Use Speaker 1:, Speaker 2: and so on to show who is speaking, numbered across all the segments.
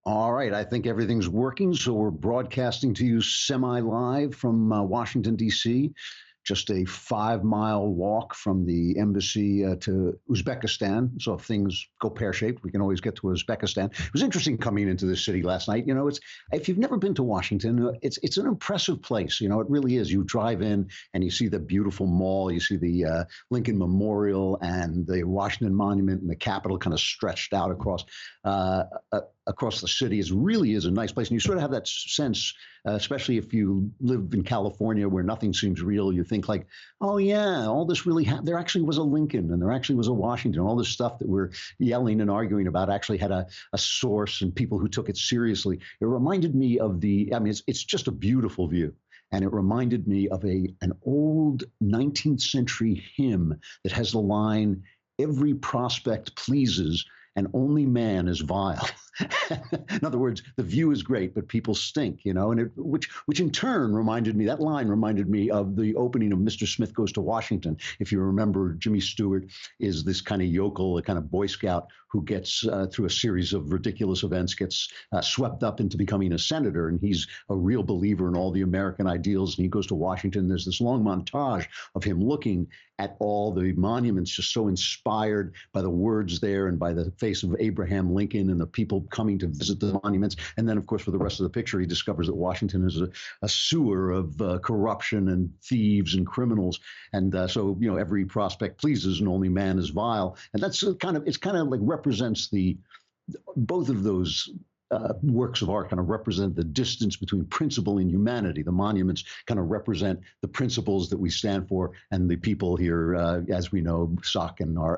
Speaker 1: All right, I think everything's working. So we're broadcasting to you semi-live from Washington, D.C., just a 5-mile walk from the embassy to Uzbekistan. So if things go pear-shaped, we can always get to Uzbekistan. It was interesting coming into this city last night. It's if you've never been to Washington, it's an impressive place. It really is. You drive in and you see the beautiful mall, you see the Lincoln Memorial and the Washington Monument and the Capitol kind of stretched out across the city. It really is a nice place. And you sort of have that sense, especially if you live in California where nothing seems real. You think like, oh, yeah, all this really happened. There actually was a Lincoln and there actually was a Washington. All this stuff that we're yelling and arguing about actually had a source and people who took it seriously. It reminded me of it's just a beautiful view. And it reminded me of an old 19th century hymn that has the line, "Every prospect pleases and only man is vile." In other words, the view is great, but people stink, and which in turn that line reminded me of the opening of Mr. Smith Goes to Washington. If you remember, Jimmy Stewart is this kind of yokel, a kind of Boy Scout who gets through a series of ridiculous events, gets swept up into becoming a senator. And he's a real believer in all the American ideals. And he goes to Washington. There's this long montage of him looking at all the monuments, just so inspired by the words there and by the face of Abraham Lincoln and the people coming to visit the monuments. And then, of course, for the rest of the picture, he discovers that Washington is a sewer of corruption and thieves and criminals. And so every prospect pleases and only man is vile. And that's kind of like represents both of those works of art kind of represent the distance between principle and humanity. The monuments kind of represent the principles that we stand for, and the people here, as we know, suck and are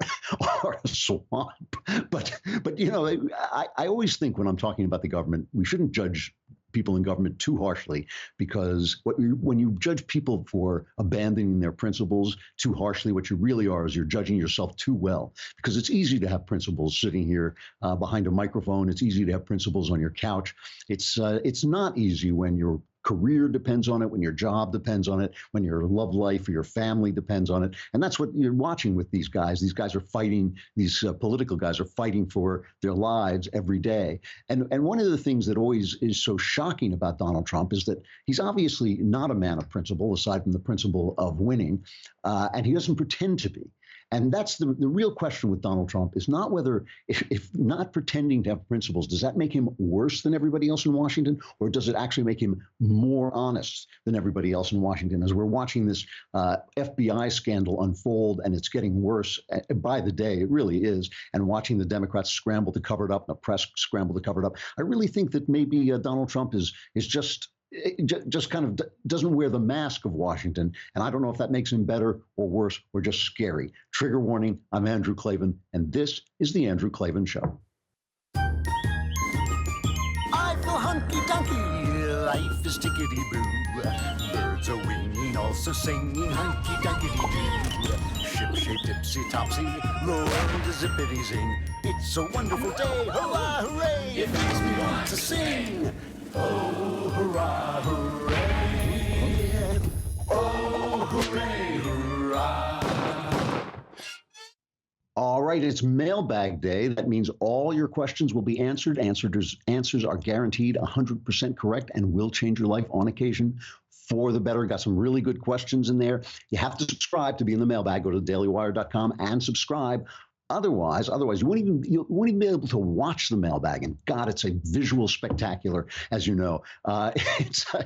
Speaker 1: a swamp. But I always think when I'm talking about the government, we shouldn't judge people in government too harshly, because when you judge people for abandoning their principles too harshly, what you really are is you're judging yourself too well. Because it's easy to have principles sitting here behind a microphone. It's easy to have principles on your couch. It's not easy when your career depends on it, when your job depends on it, when your love life or your family depends on it. And that's what you're watching with these guys. These guys are fighting, these political guys are fighting for their lives every day. And one of the things that always is so shocking about Donald Trump is that he's obviously not a man of principle, aside from the principle of winning, and he doesn't pretend to be. And that's the real question with Donald Trump, is not whether, if not pretending to have principles, does that make him worse than everybody else in Washington, or does it actually make him more honest than everybody else in Washington? As we're watching this FBI scandal unfold, and it's getting worse by the day, it really is, and watching the Democrats scramble to cover it up and the press scramble to cover it up, I really think that maybe Donald Trump is just kind of doesn't wear the mask of Washington. And I don't know if that makes him better or worse or just scary. Trigger warning, I'm Andrew Klavan, and this is The Andrew Klavan Show.
Speaker 2: I feel hunky-dunky, life is tickety-boo. Birds are winging, also singing hunky-dunky-doo. Ship-shape, tipsy-topsy, the world is zippity-zing. It's a wonderful day, hurrah, hooray! It makes me want to sing. Oh, hurrah, hooray! Oh, hooray, hurrah!
Speaker 1: All right, it's Mailbag Day. That means all your questions will be answered. Answers are guaranteed 100% correct and will change your life on occasion for the better. Got some really good questions in there. You have to subscribe to be in the mailbag. Go to dailywire.com and subscribe. Otherwise, you won't even be able to watch the mailbag. And God, it's a visual spectacular, as you know.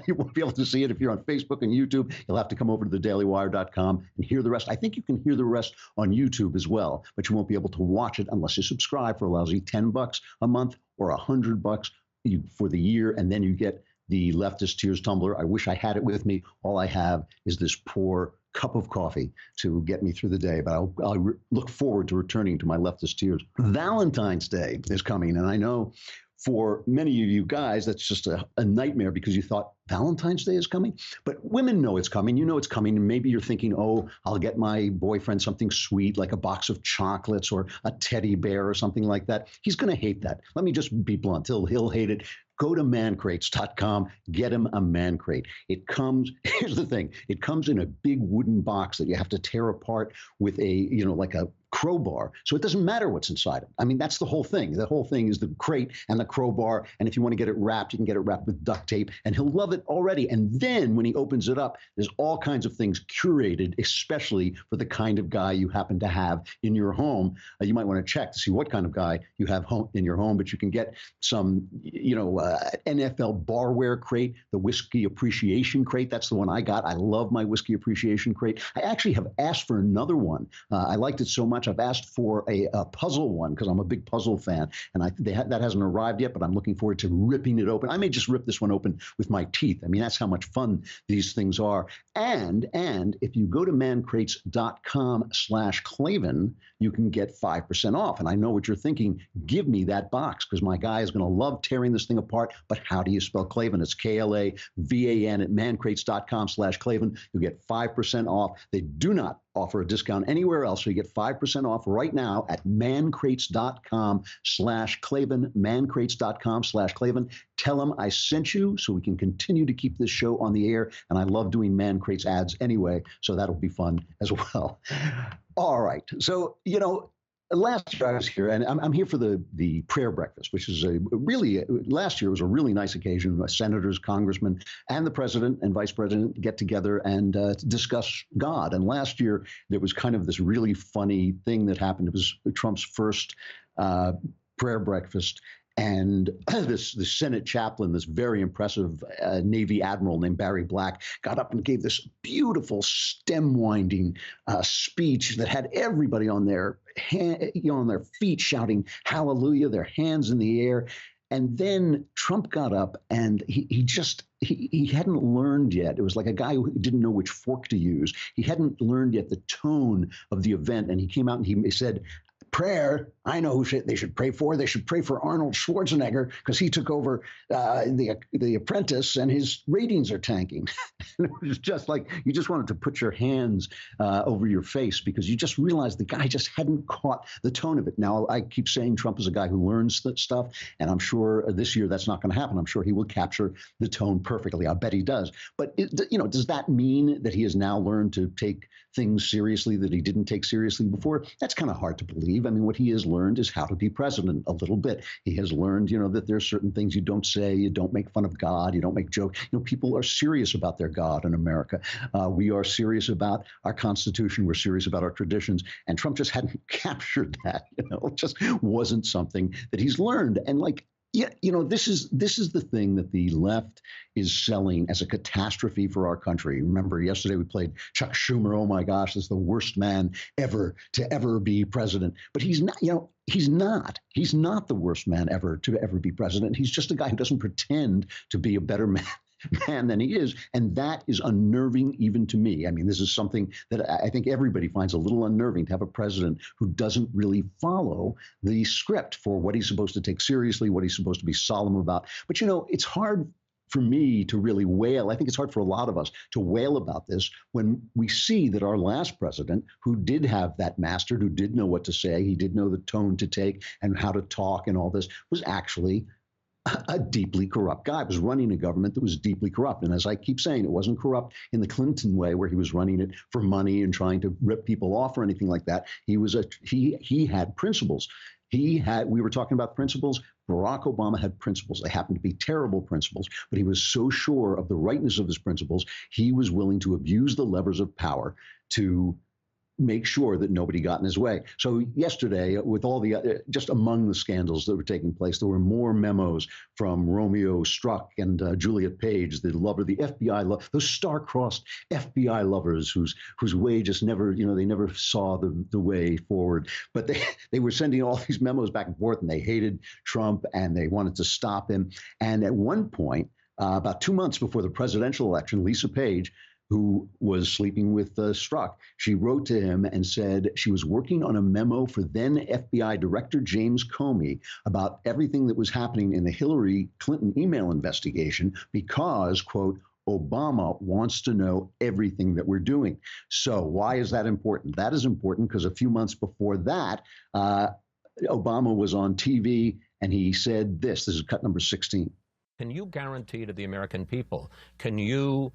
Speaker 1: You won't be able to see it if you're on Facebook and YouTube. You'll have to come over to thedailywire.com and hear the rest. I think you can hear the rest on YouTube as well, but you won't be able to watch it unless you subscribe for a lousy $10 a month or $100 for the year, and then you get the Leftist Tears tumbler. I wish I had it with me. All I have is this poor cup of coffee to get me through the day, but I'll look forward to returning to my Leftist Tears. Valentine's Day is coming, and I know for many of you guys, that's just a nightmare because you thought Valentine's Day is coming. But women know it's coming. You know it's coming. And maybe you're thinking, oh, I'll get my boyfriend something sweet like a box of chocolates or a teddy bear or something like that. He's going to hate that. Let me just be blunt. He'll hate it Go to mancrates.com, get him a man crate. It comes, here's the thing, it comes in a big wooden box that you have to tear apart with like a crowbar. So it doesn't matter what's inside it. I mean, that's the whole thing. The whole thing is the crate and the crowbar. And if you want to get it wrapped, you can get it wrapped with duct tape, and he'll love it already. And then when he opens it up, there's all kinds of things curated, especially for the kind of guy you happen to have in your home. You might want to check to see what kind of guy you have in your home, but you can get some, NFL barware crate, the whiskey appreciation crate. That's the one I got. I love my whiskey appreciation crate. I actually have asked for another one. I liked it so much. I've asked for a puzzle one because I'm a big puzzle fan, and that hasn't arrived yet, but I'm looking forward to ripping it open. I may just rip this one open with my teeth. I mean, that's how much fun these things are. And if you go to mancrates.com/Klavan, you can get 5% off. And I know what you're thinking. Give me that box, because my guy is going to love tearing this thing apart. But how do you spell Klavan? It's Klavan at mancrates.com/Klavan. You'll get 5% off. They do not offer a discount anywhere else. So you get 5% off right now at mancrates.com/Klavan, mancrates.com/Klavan. Tell them I sent you so we can continue to keep this show on the air. And I love doing Man Crates ads anyway, so that'll be fun as well. All right. So, last year I was here, and I'm here for the prayer breakfast, which is last year was a really nice occasion. Senators, congressmen, and the president and vice president get together and discuss God. And last year there was kind of this really funny thing that happened. It was Trump's first prayer breakfast. And this Senate chaplain, this very impressive Navy admiral named Barry Black, got up and gave this beautiful stem-winding speech that had everybody on their on their feet shouting hallelujah, their hands in the air. And then Trump got up, and he hadn't learned yet. It was like a guy who didn't know which fork to use. He hadn't learned yet the tone of the event, and he came out and he said, prayer, I know who they should pray for. They should pray for Arnold Schwarzenegger because he took over the Apprentice and his ratings are tanking. It was just like you just wanted to put your hands over your face because you just realized the guy just hadn't caught the tone of it. Now, I keep saying Trump is a guy who learns that stuff, and I'm sure this year that's not going to happen. I'm sure he will capture the tone perfectly. I bet he does. But, does that mean that he has now learned to take things seriously that he didn't take seriously before? That's kind of hard to believe. I mean, what he has learned is how to be president a little bit. He has learned, that there's certain things you don't say, you don't make fun of God, you don't make jokes. People are serious about their God in America. We are serious about our Constitution. We're serious about our traditions. And Trump just hadn't captured that. It just wasn't something that he's learned. And this is the thing that the left is selling as a catastrophe for our country. Remember, yesterday we played Chuck Schumer. Oh my gosh, this is the worst man ever to ever be president. But he's not. He's not. He's not the worst man ever to ever be president. He's just a guy who doesn't pretend to be a better man than he is. And that is unnerving even to me. I mean, this is something that I think everybody finds a little unnerving, to have a president who doesn't really follow the script for what he's supposed to take seriously, what he's supposed to be solemn about. But, it's hard for me to really wail. I think it's hard for a lot of us to wail about this when we see that our last president, who did have that master, who did know what to say, he did know the tone to take and how to talk and all this, was actually a deeply corrupt guy. Was running a government that was deeply corrupt. And as I keep saying, it wasn't corrupt in the Clinton way where he was running it for money and trying to rip people off or anything like that. He had principles. We were talking about principles. Barack Obama had principles. They happened to be terrible principles, but he was so sure of the rightness of his principles, he was willing to abuse the levers of power to make sure that nobody got in his way. So yesterday, with all just among the scandals that were taking place, there were more memos from Romeo Struck and Juliet Page, the lover, the FBI, those star-crossed FBI lovers whose way just never, they never saw the way forward. But they were sending all these memos back and forth, and they hated Trump, and they wanted to stop him. And at one point, about 2 months before the presidential election, Lisa Page, who was sleeping with Strzok, she wrote to him and said she was working on a memo for then FBI Director James Comey about everything that was happening in the Hillary Clinton email investigation because, quote, Obama wants to know everything that we're doing. So why is that important? That is important because a few months before that, Obama was on TV and he said this is cut number 16.
Speaker 3: Can you guarantee to the American people, can you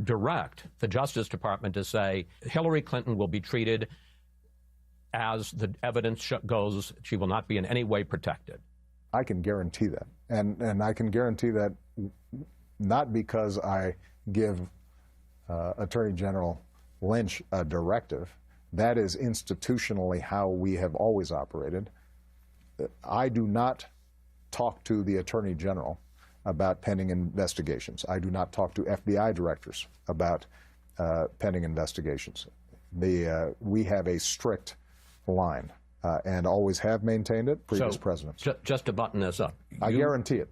Speaker 3: direct the Justice Department to say Hillary Clinton will be treated as the evidence goes, she will not be in any way protected?
Speaker 4: I can guarantee that. And I can guarantee that not because I give Attorney General Lynch a directive. That is institutionally how we have always operated. I do not talk to the Attorney General about pending investigations. I do not talk to FBI directors about pending investigations. We have a strict line and always have maintained it, previous presidents.
Speaker 3: Just to button this up.
Speaker 4: I guarantee it.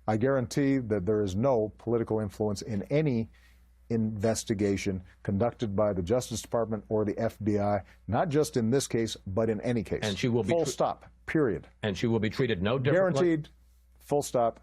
Speaker 4: I guarantee that there is no political influence in any investigation conducted by the Justice Department or the FBI, not just in this case, but in any case.
Speaker 3: And she will be
Speaker 4: full stop, period.
Speaker 3: And she will be treated no differently?
Speaker 4: Guaranteed, full stop.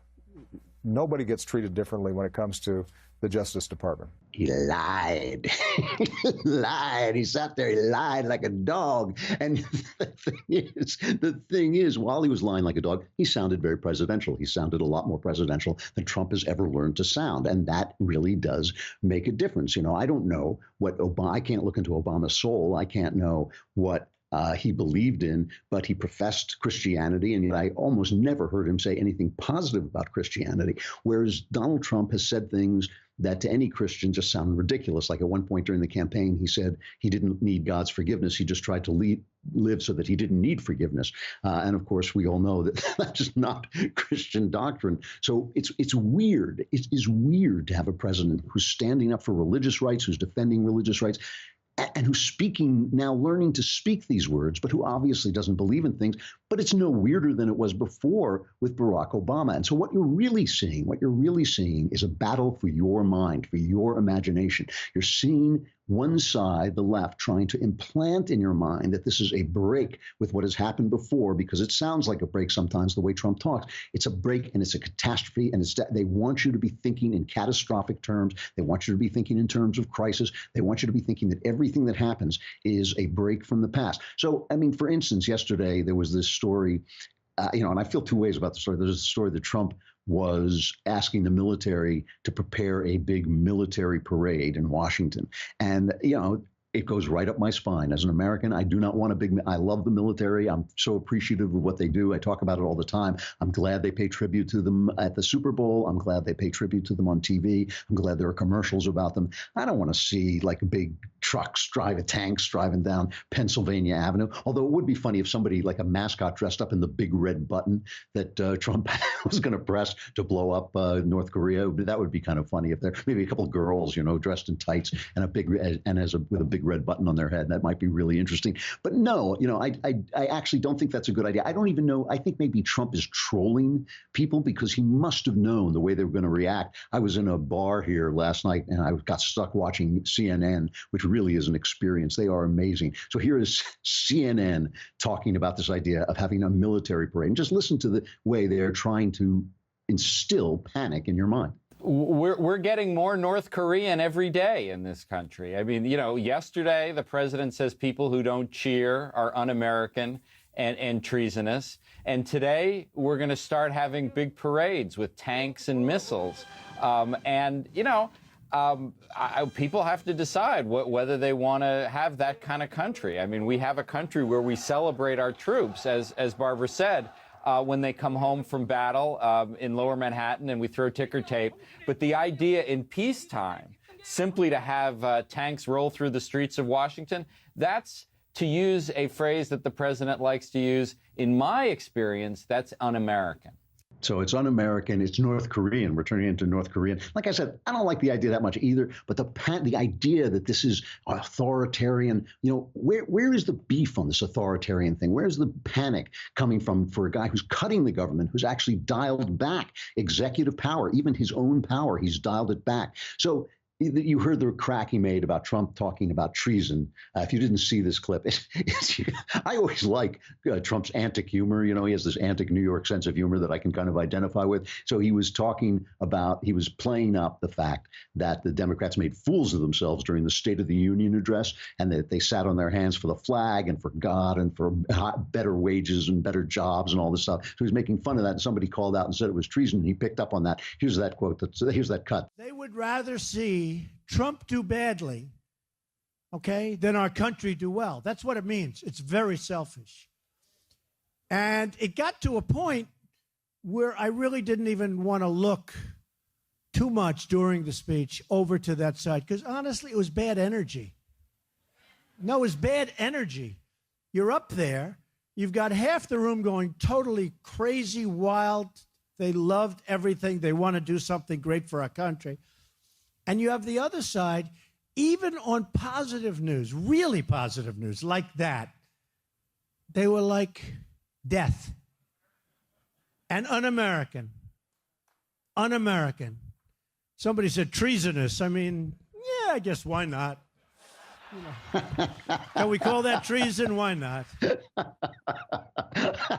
Speaker 4: Nobody gets treated differently when it comes to the Justice Department.
Speaker 1: He lied. He lied. He sat there, he lied like a dog. And the thing is, while he was lying like a dog, he sounded very presidential. He sounded a lot more presidential than Trump has ever learned to sound. And that really does make a difference. You know, I don't know what I can't look into Obama's soul. I can't know what he believed in, but he professed Christianity, and yet I almost never heard him say anything positive about Christianity, whereas Donald Trump has said things that to any Christian just sound ridiculous. Like at one point during the campaign, he said he didn't need God's forgiveness. He just tried to live so that he didn't need forgiveness. And of course, we all know that that's just not Christian doctrine. So it's weird. It is weird to have a president who's standing up for religious rights, who's defending religious rights, and who's speaking now, learning to speak these words, but who obviously doesn't believe in things. But it's no weirder than it was before with Barack Obama. And so what you're really seeing is a battle for your mind, for your imagination. You're seeing one side, the left, trying to implant in your mind that this is a break with what has happened before, because it sounds like a break sometimes the way Trump talks. It's a break and it's a catastrophe, and they want you to be thinking in catastrophic terms. They want you to be thinking in terms of crisis. They want you to be thinking that everything that happens is a break from the past. So, I mean, for instance, yesterday there was this story, and I feel two ways about the story. There's a story that Trump was asking the military to prepare a big military parade in Washington. And, it goes right up my spine. As an American, I do not want I love the military. I'm so appreciative of what they do. I talk about it all the time. I'm glad they pay tribute to them at the Super Bowl. I'm glad they pay tribute to them on TV. I'm glad there are commercials about them. I don't want to see like big tanks driving down Pennsylvania Avenue. Although it would be funny if somebody like a mascot dressed up in the big red button that Trump was going to press to blow up North Korea. That would be kind of funny if there maybe a couple of girls, dressed in tights and with a big red button on their head. That might be really interesting. But no, I actually don't think that's a good idea. I don't even know. I think maybe Trump is trolling people because he must have known the way they were going to react. I was in a bar here last night and I got stuck watching CNN, which really is an experience. They are amazing. So here is CNN talking about this idea of having a military parade. And just listen to the way they're trying to instill panic in your mind.
Speaker 5: We're getting more North Korean every day in this country. I mean, yesterday the president says people who don't cheer are un-American and treasonous. And today we're going to start having big parades with tanks and missiles. People have to decide whether they want to have that kind of country. I mean, we have a country where we celebrate our troops, as Barbara said, when they come home from battle in Lower Manhattan, and we throw ticker tape. But the idea in peacetime, simply to have tanks roll through the streets of Washington, that's, to use a phrase that the president likes to use, in my experience, that's un-American.
Speaker 1: So it's un-American, it's North Korean, we're turning into North Korean. Like I said, I don't like the idea that much either, but the idea that this is authoritarian, where is the beef on this authoritarian thing? Where's the panic coming from for a guy who's cutting the government, who's actually dialed back executive power, even his own power, he's dialed it back. So You heard the crack he made about Trump talking about treason. If you didn't see this clip, I always like Trump's antic humor. You know, he has this antic New York sense of humor that I can kind of identify with. So he was talking about, he was playing up the fact that the Democrats made fools of themselves during the State of the Union address, and that they sat on their hands for the flag and for God and for better wages and better jobs and all this stuff. So he was making fun of that, and somebody called out and said it was treason. And he picked up on that. Here's that quote. Here's that cut.
Speaker 6: They would rather see Trump do badly, okay, than our country do well. That's what it means. It's very selfish. And it got to a point where I really didn't even want to look too much during the speech over to that side, because honestly, it was bad energy. No, it was bad energy. You're up there. You've got half the room going totally crazy, wild. They loved everything. They want to do something great for our country. And you have the other side, even on positive news, really positive news like that, they were like death and un-American. Un-American. Somebody said treasonous. I mean, yeah, I guess why not? You know. Can we call that treason? Why not?
Speaker 1: I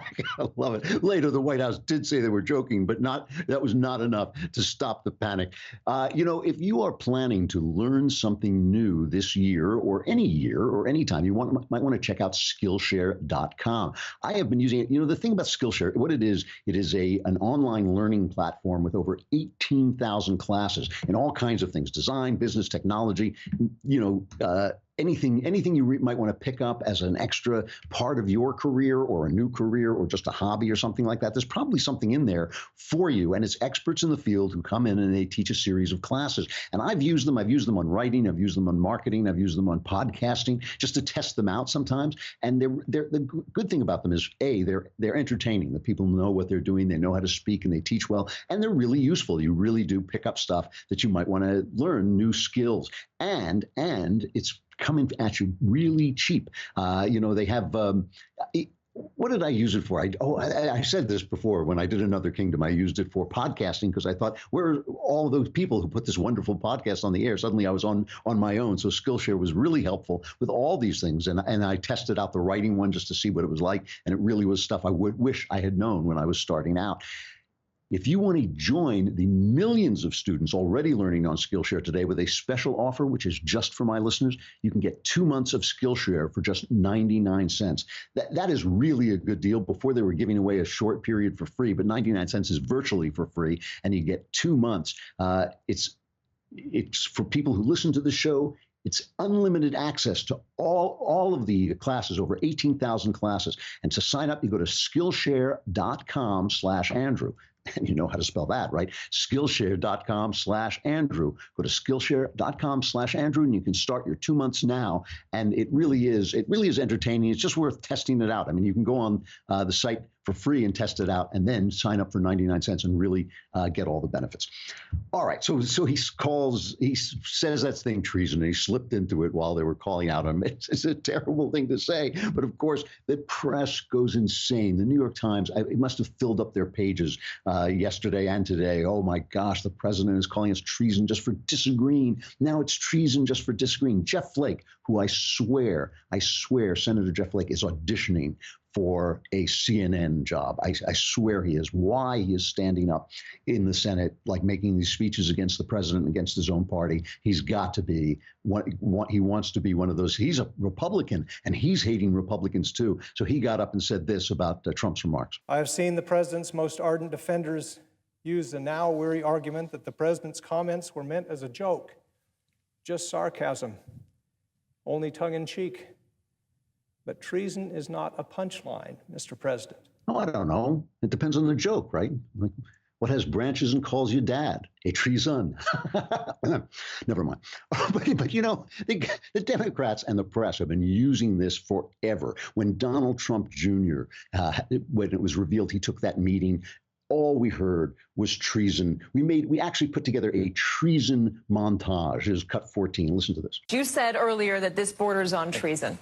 Speaker 1: love it. Later, the White House did say they were joking, but that was not enough to stop the panic. If you are planning to learn something new this year or any time, you might want to check out Skillshare.com. I have been using it. You know, the thing about Skillshare, what it is an online learning platform with over 18,000 classes in all kinds of things: design, business, technology, anything you might want to pick up as an extra part of your career or a new career or just a hobby or something like that. There's probably something in there for you. And it's experts in the field who come in and they teach a series of classes. And I've used them. I've used them on writing. I've used them on marketing. I've used them on podcasting just to test them out sometimes. And the good thing about them is, they're entertaining. The people know what they're doing. They know how to speak and they teach well. And they're really useful. You really do pick up stuff that you might want to learn, new skills. And it's coming at you really cheap. They have, what did I use it for? I said this before when I did Another Kingdom. I used it for podcasting because I thought, where are all those people who put this wonderful podcast on the air? Suddenly I was on my own. So Skillshare was really helpful with all these things. And I tested out the writing one just to see what it was like. And it really was stuff I would wish I had known when I was starting out. If you want to join the millions of students already learning on Skillshare today with a special offer, which is just for my listeners, you can get 2 months of Skillshare for just 99 cents. That is really a good deal. Before, they were giving away a short period for free, but 99 cents is virtually for free, and you get 2 months. It's for people who listen to the show. It's unlimited access to all of the classes, over 18,000 classes. And to sign up, you go to Skillshare.com/Andrew. And you know how to spell that, right? Skillshare.com/Andrew. Go to Skillshare.com/Andrew, and you can start your 2 months now. And it really is entertaining. It's just worth testing it out. I mean, you can go on the site for free and test it out, and then sign up for 99 cents and really get all the benefits. All right, so he says that thing treason, and he slipped into it while they were calling out him. It's a terrible thing to say, but of course, the press goes insane. The New York Times, it must have filled up their pages yesterday and today. Oh my gosh, the president is calling us treason just for disagreeing. Now it's treason just for disagreeing. Jeff Flake, who I swear, Senator Jeff Flake is auditioning for a CNN job. I swear he is. Why he is standing up in the Senate, like making these speeches against the president, against his own party. He's got to be he wants to be one of those. He's a Republican, and he's hating Republicans too. So he got up and said this about Trump's remarks.
Speaker 7: I have seen the president's most ardent defenders use the now weary argument that the president's comments were meant as a joke, just sarcasm, only tongue-in-cheek. But treason is not a punchline, Mr. President.
Speaker 1: Oh, I don't know. It depends on the joke, right? Like, what has branches and calls you dad? A treason. Never mind. But the Democrats and the press have been using this forever. When Donald Trump Jr., when it was revealed he took that meeting, all we heard was treason. We actually put together a treason montage. Here's cut 14. Listen to this.
Speaker 8: You said earlier that this borders on treason.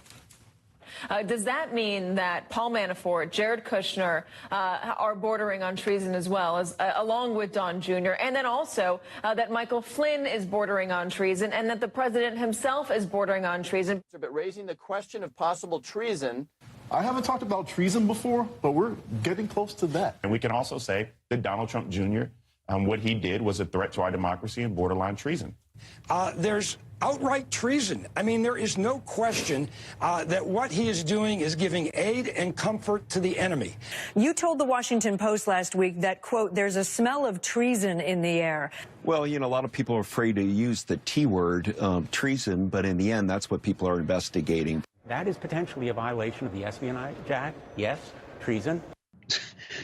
Speaker 8: Does that mean that Paul Manafort, Jared Kushner are bordering on treason as well, as along with Don Jr., and then also that Michael Flynn is bordering on treason, and that the president himself is bordering on treason?
Speaker 9: But raising the question of possible treason.
Speaker 10: I haven't talked about treason before, but we're getting close to that.
Speaker 11: And we can also say that Donald Trump Jr., what he did was a threat to our democracy and borderline treason.
Speaker 12: There's outright treason. I mean, there is no question that what he is doing is giving aid and comfort to the enemy.
Speaker 13: You told the Washington Post last week that, quote, there's a smell of treason in the air.
Speaker 14: Well, you know, a lot of people are afraid to use the T word, treason, but in the end, that's what people are investigating.
Speaker 15: That is potentially a violation of the Espionage Act. Yes, treason.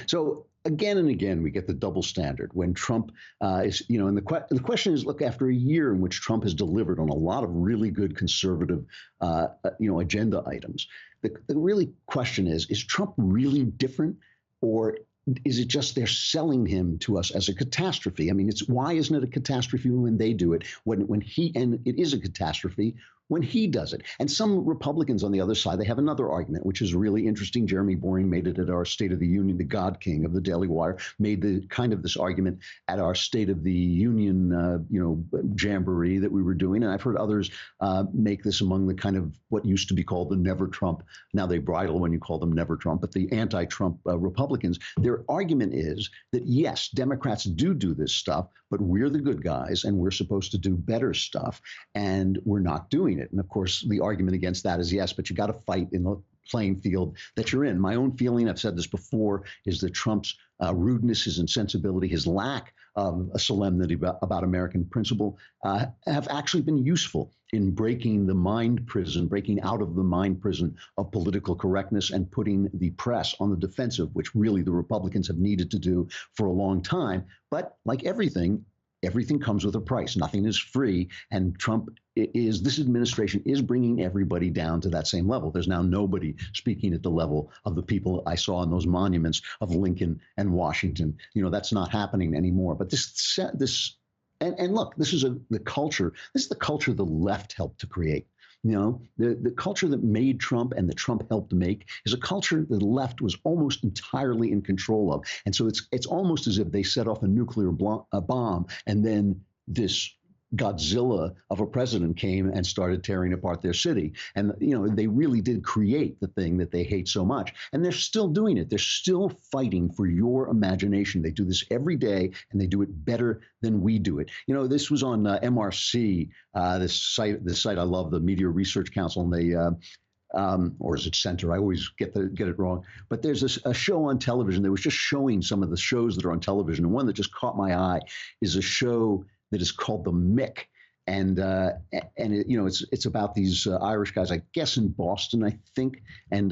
Speaker 1: So again and again, we get the double standard when Trump is, you know, and the question is, look, after a year in which Trump has delivered on a lot of really good conservative, agenda items, the really question is Trump really different, or is it just they're selling him to us as a catastrophe? I mean, why isn't it a catastrophe when they do it, and it is a catastrophe when he does it? And some Republicans on the other side, they have another argument, which is really interesting. Jeremy Boring made it at our State of the Union. The God King of the Daily Wire made this argument at our State of the Union, jamboree that we were doing. And I've heard others make this among the kind of what used to be called the Never Trump. Now they bridle when you call them Never Trump, but the anti-Trump Republicans. Their argument is that, yes, Democrats do this stuff, but we're the good guys and we're supposed to do better stuff, and we're not doing it. And of course, the argument against that is, yes, but you got to fight in the playing field that you're in. My own feeling, I've said this before, is that Trump's rudeness, his insensibility, his lack of a solemnity about American principle have actually been useful in breaking out of the mind prison of political correctness and putting the press on the defensive, which really the Republicans have needed to do for a long time. But like everything comes with a price. Nothing is free. And this administration is bringing everybody down to that same level. There's now nobody speaking at the level of the people I saw in those monuments of Lincoln and Washington. You know, that's not happening anymore. But and look, this is the culture. This is the culture the left helped to create. You know, the culture that made Trump and that Trump helped make is a culture that the left was almost entirely in control of. And so it's almost as if they set off a nuclear bomb, and then this Godzilla of a president came and started tearing apart their city. And, you know, they really did create the thing that they hate so much. And they're still doing it. They're still fighting for your imagination. They do this every day, and they do it better than we do it. You know, this was on MRC, this site I love, the Media Research Council, and they or is it Center? I always get it wrong. But there's a show on television. They was just showing some of the shows that are on television. And one that just caught my eye is a show that is called The Mick. And it's about these Irish guys, I guess in Boston, I think. And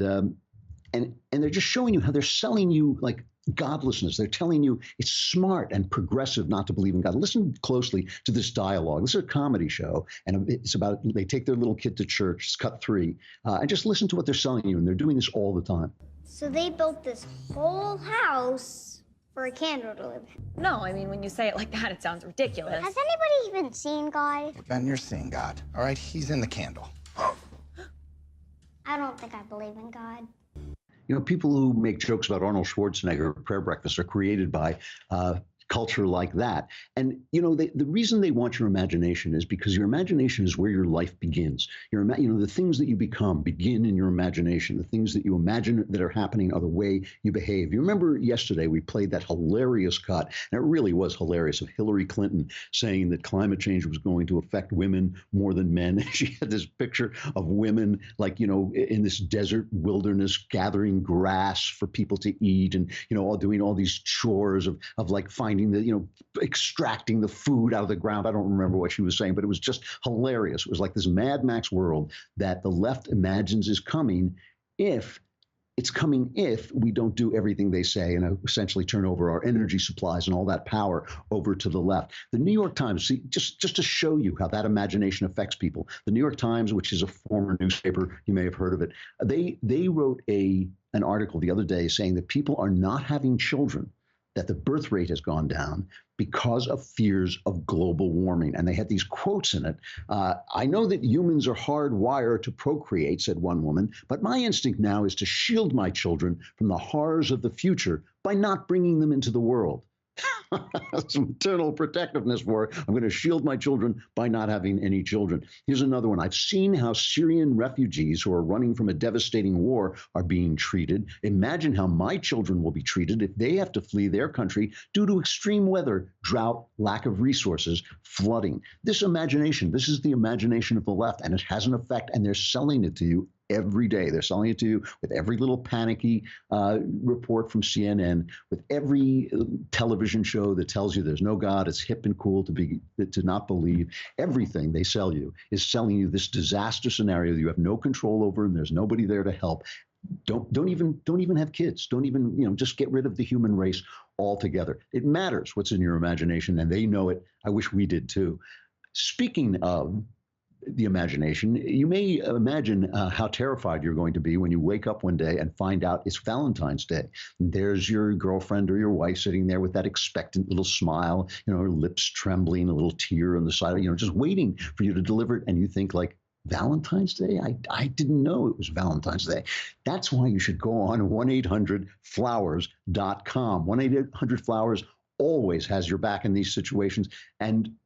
Speaker 1: they're just showing you how they're selling you like godlessness. They're telling you it's smart and progressive not to believe in God. Listen closely to this dialogue. This is a comedy show, and it's about they take their little kid to church. It's cut 3. And just listen to what they're selling you. And they're doing this all the time.
Speaker 16: So they built this whole house for a candle to live in.
Speaker 17: No, I mean, when you say it like that, it sounds ridiculous.
Speaker 16: Has anybody even seen God?
Speaker 18: Ben, you're seeing God, all right? He's in the candle.
Speaker 16: I don't think I believe in God.
Speaker 1: You know, people who make jokes about Arnold Schwarzenegger at prayer breakfast are created by culture like that. And, you know, the reason they want your imagination is because your imagination is where your life begins. The things that you become begin in your imagination. The things that you imagine that are happening are the way you behave. You remember yesterday we played that hilarious cut, and it really was hilarious, of Hillary Clinton saying that climate change was going to affect women more than men. She had this picture of women, like, you know, in this desert wilderness gathering grass for people to eat, and, you know, all doing all these chores of like finding extracting the food out of the ground. I don't remember what she was saying, but it was just hilarious. It was like this Mad Max world that the left imagines is coming if we don't do everything they say and essentially turn over our energy supplies and all that power over to the left. The New York Times, see, just to show you how that imagination affects people, the New York Times, which is a former newspaper, you may have heard of it, they wrote an article the other day saying that people are not having children. that the birth rate has gone down because of fears of global warming. And they had these quotes in it. I know that humans are hardwired to procreate, said one woman, but my instinct now is to shield my children from the horrors of the future by not bringing them into the world. Some maternal protectiveness for it. I'm going to shield my children by not having any children. Here's another one. I've seen how Syrian refugees who are running from a devastating war are being treated. Imagine how my children will be treated if they have to flee their country due to extreme weather, drought, lack of resources, flooding. This imagination, this is the imagination of the left, and it has an effect, and they're selling it to you every day. They're selling it to you with every little panicky report from CNN, with every television show that tells you there's no God, it's hip and cool to not believe. Everything they sell you is selling you this disaster scenario that you have no control over, and there's nobody there to help. Don't even have kids. Don't even, just get rid of the human race altogether. It matters what's in your imagination, and they know it. I wish we did too. Speaking of the imagination, you may imagine how terrified you're going to be when you wake up one day and find out it's Valentine's Day. And there's your girlfriend or your wife sitting there with that expectant little smile, her lips trembling, a little tear on the side, just waiting for you to deliver it. And you think like, Valentine's Day? I didn't know it was Valentine's Day. That's why you should go on 1-800-Flowers.com. 1-800-Flowers always has your back in these situations. And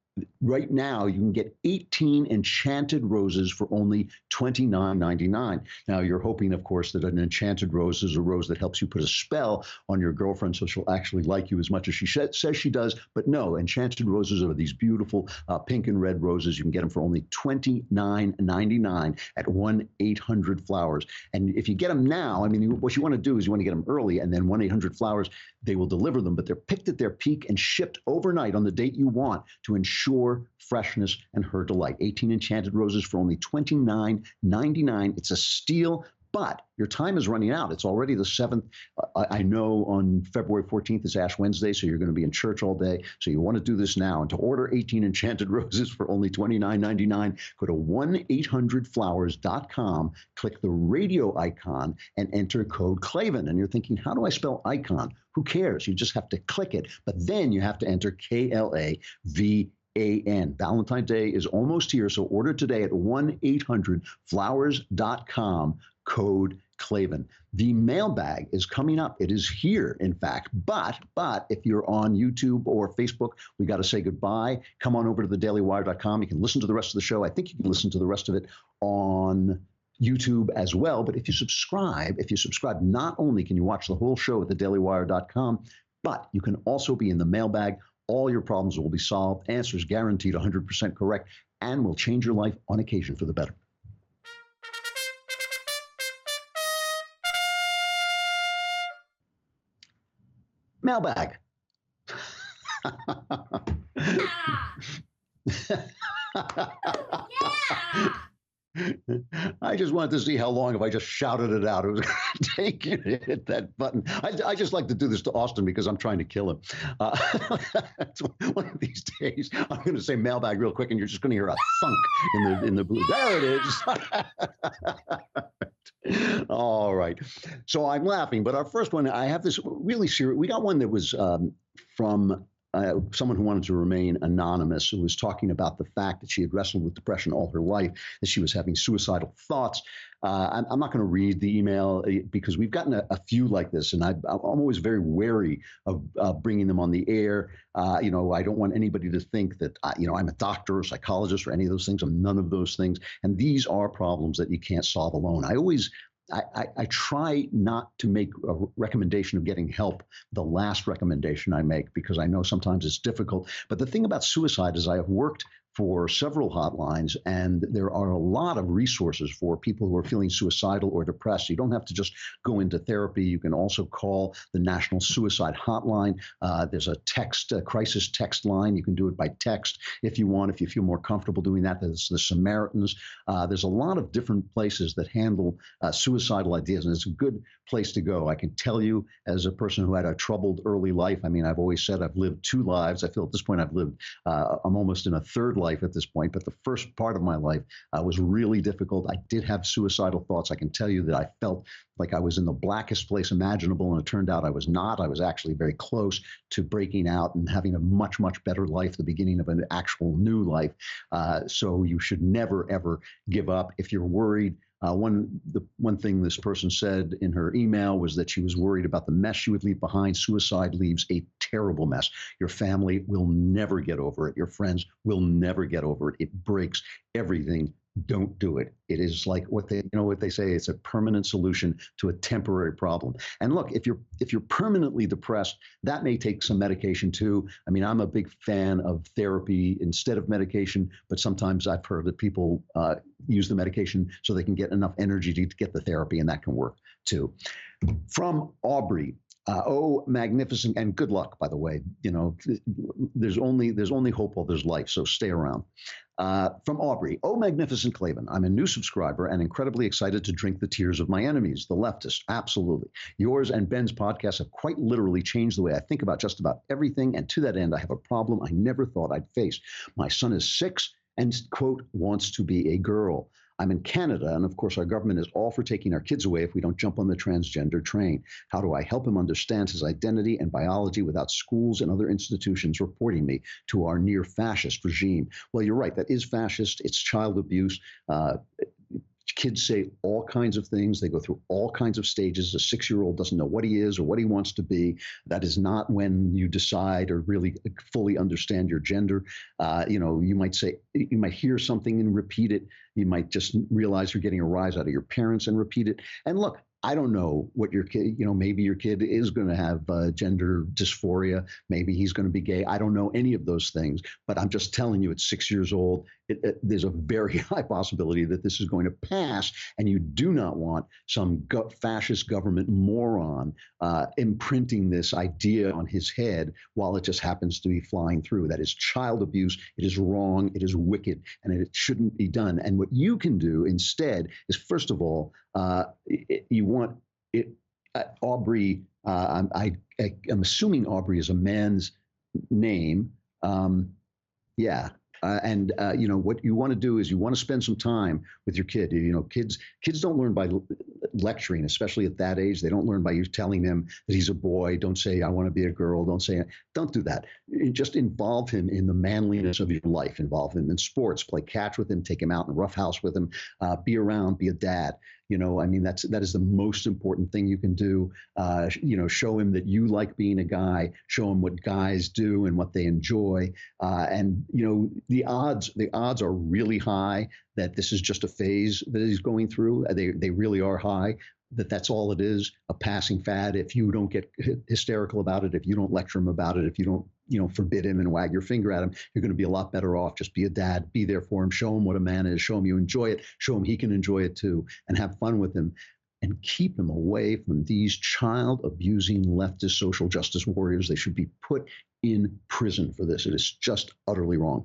Speaker 1: right now, you can get 18 enchanted roses for only $29.99. Now, you're hoping, of course, that an enchanted rose is a rose that helps you put a spell on your girlfriend so she'll actually like you as much as she says she does. But no, enchanted roses are these beautiful pink and red roses. You can get them for only $29.99 at 1-800-Flowers. And if you get them now, what you want to do is you want to get them early, and then 1-800-Flowers, they will deliver them, but they're picked at their peak and shipped overnight on the date you want to ensure freshness and her delight. 18 enchanted roses for only $29.99. It's a steal, but your time is running out. It's already the 7th. I know on February 14th is Ash Wednesday, so you're going to be in church all day. So you want to do this now. And to order 18 enchanted roses for only $29.99, go to 1-800-Flowers.com, click the radio icon, and enter code Klavan. And you're thinking, how do I spell icon? Who cares? You just have to click it. But then you have to enter KLAVAN. Valentine's Day is almost here, so order today at 1-800-Flowers.com, code Klavan. The mailbag is coming up. It is here, in fact. But if you're on YouTube or Facebook, we got to say goodbye. Come on over to thedailywire.com. You can listen to the rest of the show. I think you can listen to the rest of it on YouTube as well. But if you subscribe, not only can you watch the whole show at thedailywire.com, but you can also be in the mailbag. All your problems will be solved, answers guaranteed 100% correct, and will change your life on occasion for the better. Mailbag. I just wanted to see how long if I just shouted it out. It was going to take you to hit that button. I just like to do this to Austin because I'm trying to kill him. One of these days, I'm going to say mailbag real quick, and you're just going to hear a thunk in the booth. There it is. All right. So I'm laughing, but our first one, I have this really serious. We got one that was from someone who wanted to remain anonymous, who was talking about the fact that she had wrestled with depression all her life, that she was having suicidal thoughts. I'm not going to read the email because we've gotten a few like this, and I'm always very wary of bringing them on the air. I don't want anybody to think that, I'm a doctor or psychologist or any of those things. I'm none of those things. And these are problems that you can't solve alone. I try not to make a recommendation of getting help the last recommendation I make, because I know sometimes it's difficult. But the thing about suicide is I have worked for several hotlines, and there are a lot of resources for people who are feeling suicidal or depressed. You don't have to just go into therapy. You can also call the National Suicide Hotline. There's a crisis text line. You can do it by text if you want, if you feel more comfortable doing that. There's the Samaritans. There's a lot of different places that handle suicidal ideas, and it's a good place to go. I can tell you, as a person who had a troubled early life, I've always said I've lived 2 lives. I feel at this point I'm almost in a third life at this point, but the first part of my life was really difficult. I did have suicidal thoughts. I can tell you that I felt like I was in the blackest place imaginable, and it turned out I was not. I was actually very close to breaking out and having a much, much better life, the beginning of an actual new life. So you should never, ever give up. If you're worried, one thing this person said in her email was that she was worried about the mess she would leave behind. Suicide leaves a terrible mess. Your family will never get over it. Your friends will never get over it. It breaks everything. Don't do it. It is like what they say. It's a permanent solution to a temporary problem. And look, if you're permanently depressed, that may take some medication too. I mean, I'm a big fan of therapy instead of medication, but sometimes I've heard that people use the medication so they can get enough energy to get the therapy, and that can work too. From Aubrey. Oh, magnificent, and good luck, by the way. There's only hope while there's life, so stay around. From Aubrey. Oh, magnificent Klavan. I'm a new subscriber and incredibly excited to drink the tears of my enemies, the leftists. Absolutely. Yours and Ben's podcasts have quite literally changed the way I think about just about everything, and to that end, I have a problem I never thought I'd face. My son is 6 and, quote, wants to be a girl. I'm in Canada, and of course, our government is all for taking our kids away if we don't jump on the transgender train. How do I help him understand his identity and biology without schools and other institutions reporting me to our near-fascist regime? Well, you're right. That is fascist. It's child abuse. Kids say all kinds of things. They go through all kinds of stages. A 6-year-old doesn't know what he is or what he wants to be. That is not when you decide or really fully understand your gender. You might hear something and repeat it. You might just realize you're getting a rise out of your parents and repeat it. And look, I don't know what your kid, maybe your kid is going to have gender dysphoria. Maybe he's going to be gay. I don't know any of those things, but I'm just telling you, at 6 years old, there's a very high possibility that this is going to pass. And you do not want some fascist government moron imprinting this idea on his head while it just happens to be flying through. That is child abuse. It is wrong. It is wicked, and it shouldn't be done. And what you can do instead is, first of all, you want it, Aubrey. I'm assuming Aubrey is a man's name. What you want to do is you want to spend some time with your kid. Kids don't learn by lecturing, especially at that age. They don't learn by you telling them that he's a boy. Don't say, I want to be a girl. Don't do that. Just involve him in the manliness of your life. Involve him in sports. Play catch with him. Take him out in a rough house with him. Be around. Be a dad. That is the most important thing you can do. Show him that you like being a guy. Show him what guys do and what they enjoy. The odds are really high that this is just a phase that he's going through. They really are high. That's all it is, a passing fad. If you don't get hysterical about it, if you don't lecture him about it, if you don't forbid him and wag your finger at him, you're going to be a lot better off. Just be a dad, be there for him, show him what a man is, show him you enjoy it, show him he can enjoy it too, and have fun with him. And keep him away from these child-abusing leftist social justice warriors. They should be put in prison for this. It is just utterly wrong.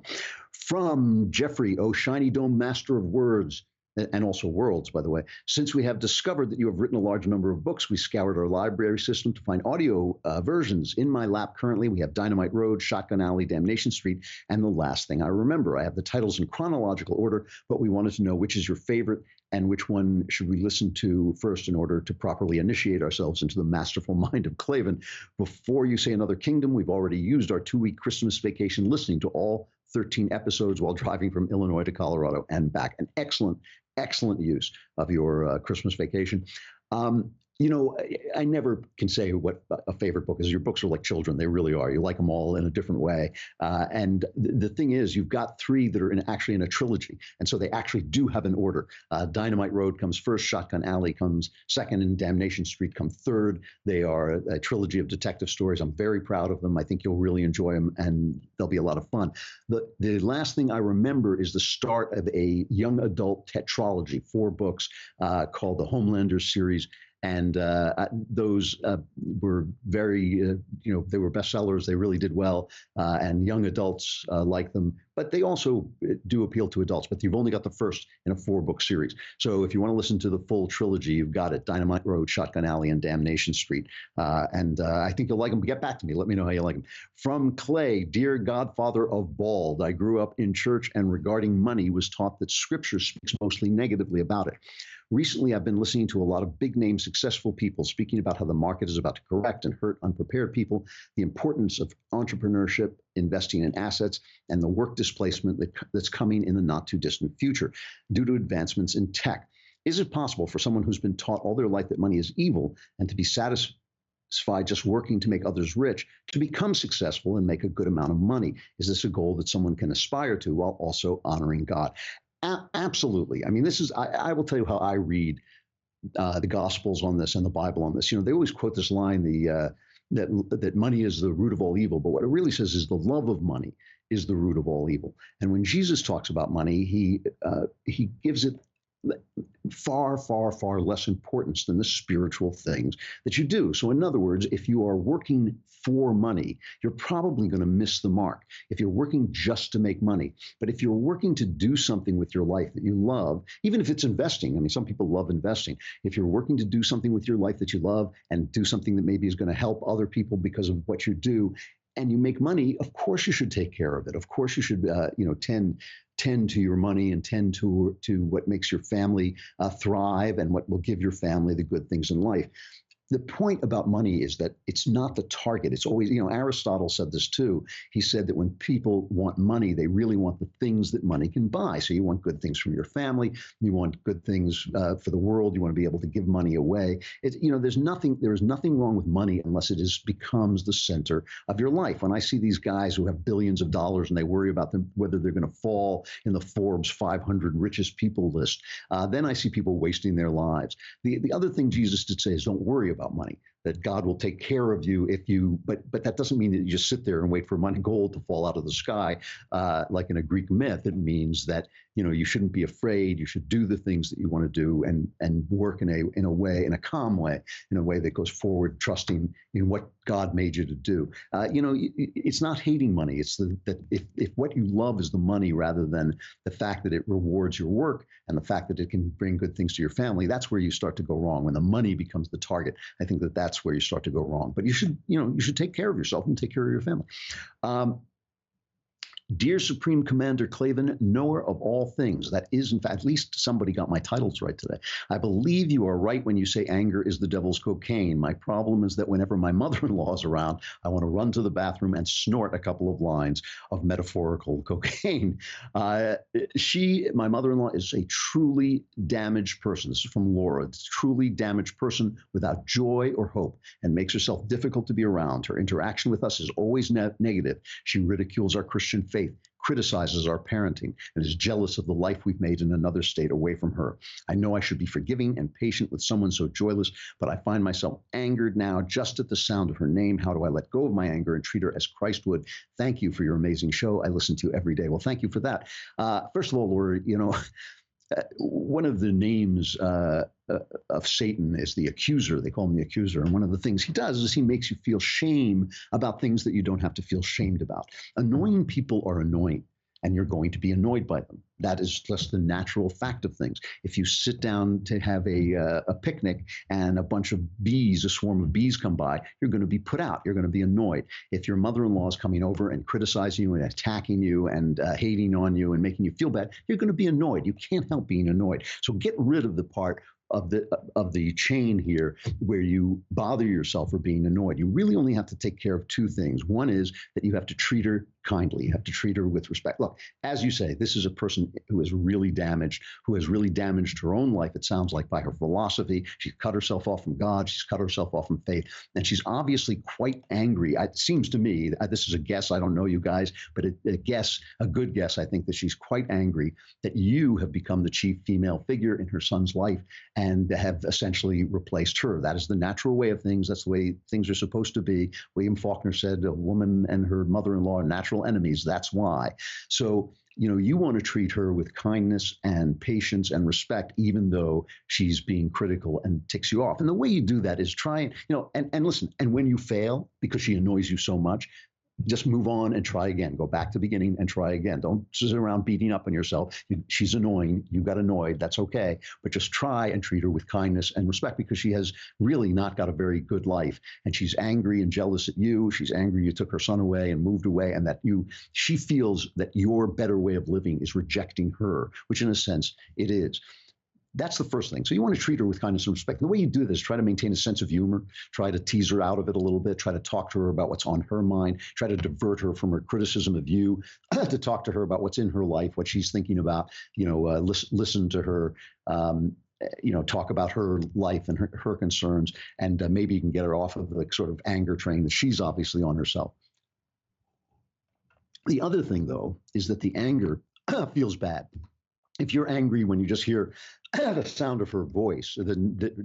Speaker 1: From Jeffrey, oh, shiny dome master of words, and also worlds, by the way. Since we have discovered that you have written a large number of books, we scoured our library system to find audio versions. In my lap currently, we have Dynamite Road, Shotgun Alley, Damnation Street, and The Last Thing I Remember. I have the titles in chronological order, but we wanted to know which is your favorite and which one should we listen to first in order to properly initiate ourselves into the masterful mind of Klavan. Before you say another kingdom, we've already used our 2-week Christmas vacation listening to all 13 episodes while driving from Illinois to Colorado and back. An excellent use of your Christmas vacation. I never can say what a favorite book is. Your books are like children. They really are. You like them all in a different way. And the thing is, you've got 3 that are actually in a trilogy. And so they actually do have an order. Dynamite Road comes first. Shotgun Alley comes second. And Damnation Street come third. They are a trilogy of detective stories. I'm very proud of them. I think you'll really enjoy them, and they'll be a lot of fun. The last thing I remember is the start of a young adult tetralogy, 4 books called the Homelander series. And those were very, they were bestsellers. They really did well, and young adults like them. but they also do appeal to adults. But you've only got the first in a 4-book series. So if you want to listen to the full trilogy, you've got it: Dynamite Road, Shotgun Alley, and Damnation Street. I think you'll like them. Get back to me. Let me know how you like them. From Clay, dear godfather of bald, I grew up in church and regarding money was taught that Scripture speaks mostly negatively about it. Recently, I've been listening to a lot of big-name successful people speaking about how the market is about to correct and hurt unprepared people, the importance of entrepreneurship, investing in assets, and the work displacement that's coming in the not-too-distant future due to advancements in tech. Is it possible for someone who's been taught all their life that money is evil and to be satisfied just working to make others rich to become successful and make a good amount of money? Is this a goal that someone can aspire to while also honoring God? Absolutely. I mean, I will tell you how I read the Gospels on this and the Bible on this. They always quote this line, that money is the root of all evil. But what it really says is the love of money is the root of all evil. And when Jesus talks about money, he gives it far, far, far less importance than the spiritual things that you do. So in other words, if you are working for money, you're probably going to miss the mark if you're working just to make money. But if you're working to do something with your life that you love, even if it's investing, I mean, some people love investing. If you're working to do something with your life that you love and do something that maybe is going to help other people because of what you do, and you make money, of course you should take care of it. Of course you should, tend to your money and tend to what makes your family thrive and what will give your family the good things in life. The point about money is that it's not the target. It's always, Aristotle said this too. He said that when people want money, they really want the things that money can buy. So you want good things from your family. You want good things for the world. You want to be able to give money away. There is nothing wrong with money unless it becomes the center of your life. When I see these guys who have billions of dollars and they worry about whether they're going to fall in the Forbes 500 richest people list, then I see people wasting their lives. The other thing Jesus did say is don't worry about money, that God will take care of you but that doesn't mean that you just sit there and wait for money, gold to fall out of the sky like in a Greek myth. It means that you shouldn't be afraid. You should do the things that you want to do and work in a calm way, in a way that goes forward, trusting in what God made you to do. It's not hating money. It's that if what you love is the money rather than the fact that it rewards your work and the fact that it can bring good things to your family, that's where you start to go wrong. When the money becomes the target, I think that's where you start to go wrong. But you should take care of yourself and take care of your family. Dear Supreme Commander Klavan, knower of all things. That is, in fact, at least somebody got my titles right today. I believe you are right when you say anger is the devil's cocaine. My problem is that whenever my mother-in-law is around, I want to run to the bathroom and snort a couple of lines of metaphorical cocaine. My mother-in-law, is a truly damaged person. This is from Laura. It's a truly damaged person without joy or hope and makes herself difficult to be around. Her interaction with us is always negative. She ridicules our Christian faith, criticizes our parenting, and is jealous of the life we've made in another state away from her. I know I should be forgiving and patient with someone so joyless, but I find myself angered now just at the sound of her name. How do I let go of my anger and treat her as Christ would? Thank you for your amazing show. I listen to you every day. Well, thank you for that. First of all, Laura, one of the names of Satan is the accuser. They call him the accuser. And one of the things he does is he makes you feel shame about things that you don't have to feel shamed about. Annoying people are annoying, and you're going to be annoyed by them. That is just the natural fact of things. If you sit down to have a picnic and a swarm of bees come by, you're going to be put out. You're going to be annoyed. If your mother-in-law is coming over and criticizing you and attacking you and hating on you and making you feel bad, you're going to be annoyed. You can't help being annoyed. So get rid of the part of the chain here where you bother yourself for being annoyed. You really only have to take care of two things. One is that you have to treat her kindly. You have to treat her with respect. Look, as you say, this is a person who is really damaged, who has really damaged her own life, it sounds like, by her philosophy. She's cut herself off from God. She's cut herself off from faith. And she's obviously quite angry. It seems to me, this is a guess, I don't know you guys, but a good guess, I think that she's quite angry that you have become the chief female figure in her son's life and have essentially replaced her. That is the natural way of things. That's the way things are supposed to be. William Faulkner said a woman and her mother-in-law are natural enemies. That's why. So, you want to treat her with kindness and patience and respect, even though she's being critical and ticks you off. And the way you do that is try and listen. And when you fail, because she annoys you so much, Just move on and try again. Go back to the beginning and try again. Don't sit around beating up on yourself. She's annoying. You got annoyed. That's okay. But just try and treat her with kindness and respect, because she has really not got a very good life. And she's angry and jealous at you. She's angry you took her son away and moved away, and that she feels that your better way of living is rejecting her, which in a sense it is. That's the first thing. So you want to treat her with kindness and respect. And the way you do this, try to maintain a sense of humor, try to tease her out of it a little bit, try to talk to her about what's on her mind, try to divert her from her criticism of you, to talk to her about what's in her life, what she's thinking about, listen to her, talk about her life and her concerns, and maybe you can get her off of the sort of anger train that she's obviously on herself. The other thing, though, is that the anger feels bad. If you're angry when you just hear the sound of her voice,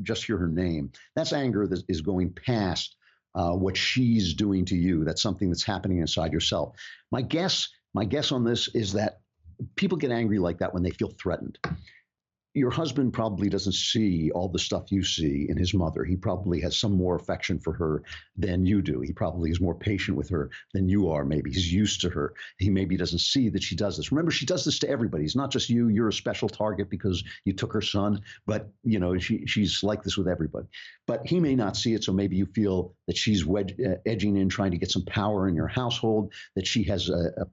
Speaker 1: just hear her name, that's anger that is going past what she's doing to you. That's something that's happening inside yourself. My guess on this is that people get angry like that when they feel threatened. Your husband probably doesn't see all the stuff you see in his mother. He probably has some more affection for her than you do. He probably is more patient with her than you are. Maybe he's used to her. He maybe doesn't see that she does this. Remember, she does this to everybody. It's not just you. You're a special target because you took her son, but she's like this with everybody. But he may not see it, so maybe you feel that she's edging in, trying to get some power in your household, that she has a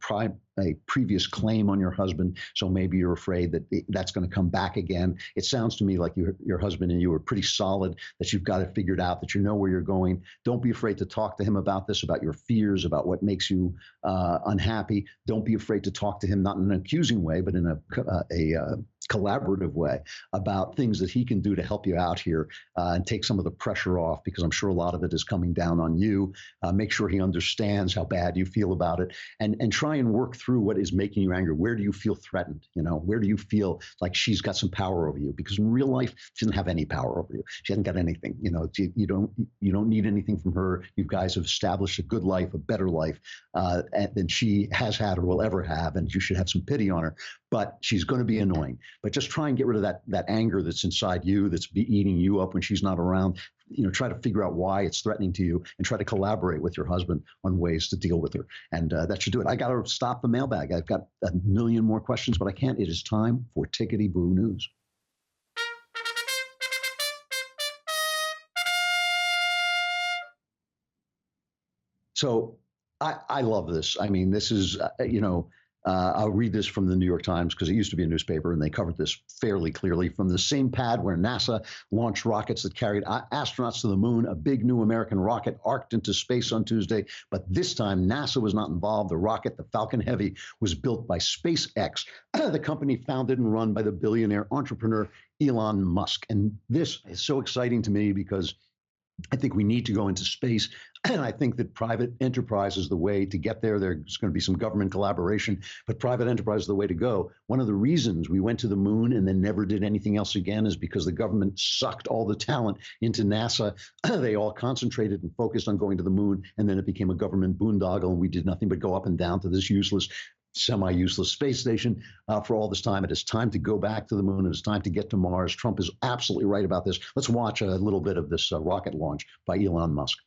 Speaker 1: previous claim on your husband, so maybe you're afraid that that's going to come back again. It sounds to me like your husband and you are pretty solid, that you've got it figured out, that you know where you're going. Don't be afraid to talk to him about this, about your fears, about what makes you unhappy. Don't be afraid to talk to him, not in an accusing way, but in a collaborative way, about things that he can do to help you out here and take some of the pressure off, because I'm sure a lot of it is coming down on you. Make sure he understands how bad you feel about it, and try and work through what is making you angry. Where do you feel threatened? Where do you feel like she's got some power over you? Because in real life, she doesn't have any power over you. She hasn't got anything. You don't need anything from her. You guys have established a good life, a better life than she has had or will ever have, and you should have some pity on her. But she's going to be annoying. But just try and get rid of that anger that's inside you, that's eating you up when she's not around. Try to figure out why it's threatening to you, and try to collaborate with your husband on ways to deal with her. And that should do it. I got to stop the mailbag. I've got a million more questions, but I can't. It is time for Tickety Boo News. So I love this. I mean, this is, I'll read this from the New York Times because it used to be a newspaper, and they covered this fairly clearly. From the same pad where NASA launched rockets that carried astronauts to the moon, a big new American rocket arced into space on Tuesday. But this time, NASA was not involved. The rocket, the Falcon Heavy, was built by SpaceX, the company founded and run by the billionaire entrepreneur Elon Musk. And this is so exciting to me because I think we need to go into space, and I think that private enterprise is the way to get there. There's going to be some government collaboration, but private enterprise is the way to go. One of the reasons we went to the moon and then never did anything else again is because the government sucked all the talent into NASA. They all concentrated and focused on going to the moon, and then it became a government boondoggle, and we did nothing but go up and down to this useless, semi-useless space station for all this time. It is time to go back to the moon. It is time to get to Mars. Trump is absolutely right about this. Let's watch a little bit of this rocket launch by Elon Musk.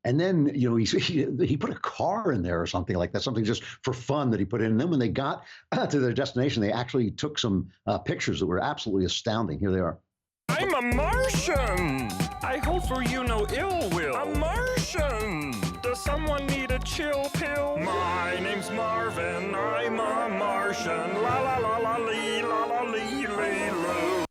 Speaker 1: And then, he put a car in there or something like that, something just for fun that he put in. And then when they got to their destination, they actually took some pictures that were absolutely astounding. Here they are.
Speaker 19: I'm a Martian. I hope for you no ill will. A Martian. Does someone need a chill pill? My name's Marvin. I'm a Martian. La la la la lee la la lee lee loo.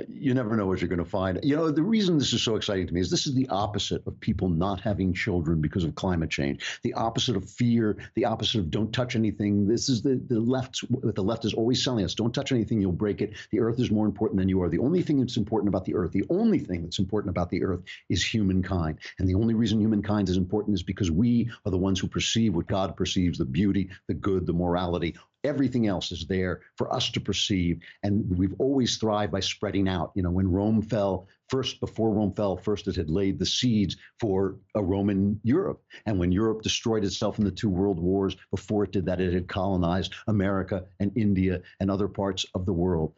Speaker 1: You never know what you're going to find. You know, the reason this is so exciting to me is this is the opposite of people not having children because of climate change, the opposite of fear, the opposite of don't touch anything. This is the left. The left is always telling us, don't touch anything, you'll break it. The earth is more important than you are. The only thing that's important about the earth, the only thing that's important about the earth is humankind. And the only reason humankind is important is because we are the ones who perceive what God perceives, the beauty, the good, the morality. Everything else is there for us to perceive. And we've always thrived by spreading out. You know, when Rome fell, before Rome fell, first it had laid the seeds for a Roman Europe. And when Europe destroyed itself in the 2 world wars, before it did that, it had colonized America and India and other parts of the world.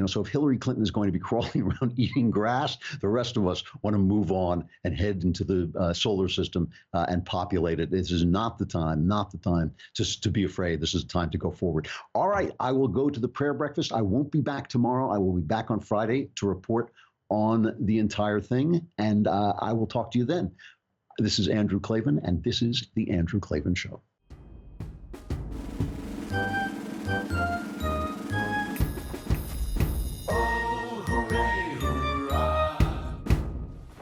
Speaker 1: So if Hillary Clinton is going to be crawling around eating grass, the rest of us want to move on and head into the solar system and populate it. This is not the time just to be afraid. This is the time to go forward. All right, I will go to the prayer breakfast. I won't be back tomorrow. I will be back on Friday to report on the entire thing, and I will talk to you then. This is Andrew Klavan, and this is The Andrew Klavan Show.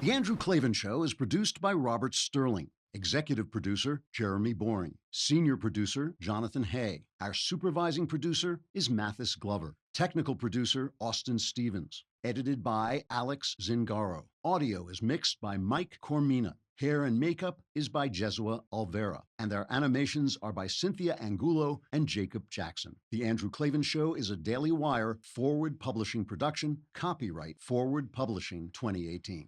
Speaker 1: The Andrew Klavan Show is produced by Robert Sterling. Executive producer, Jeremy Boring. Senior producer, Jonathan Hay. Our supervising producer is Mathis Glover. Technical producer, Austin Stevens. Edited by Alex Zingaro. Audio is mixed by Mike Cormina. Hair and makeup is by Jesua Alvera. And our animations are by Cynthia Angulo and Jacob Jackson. The Andrew Klavan Show is a Daily Wire Forward Publishing production. Copyright Forward Publishing 2018.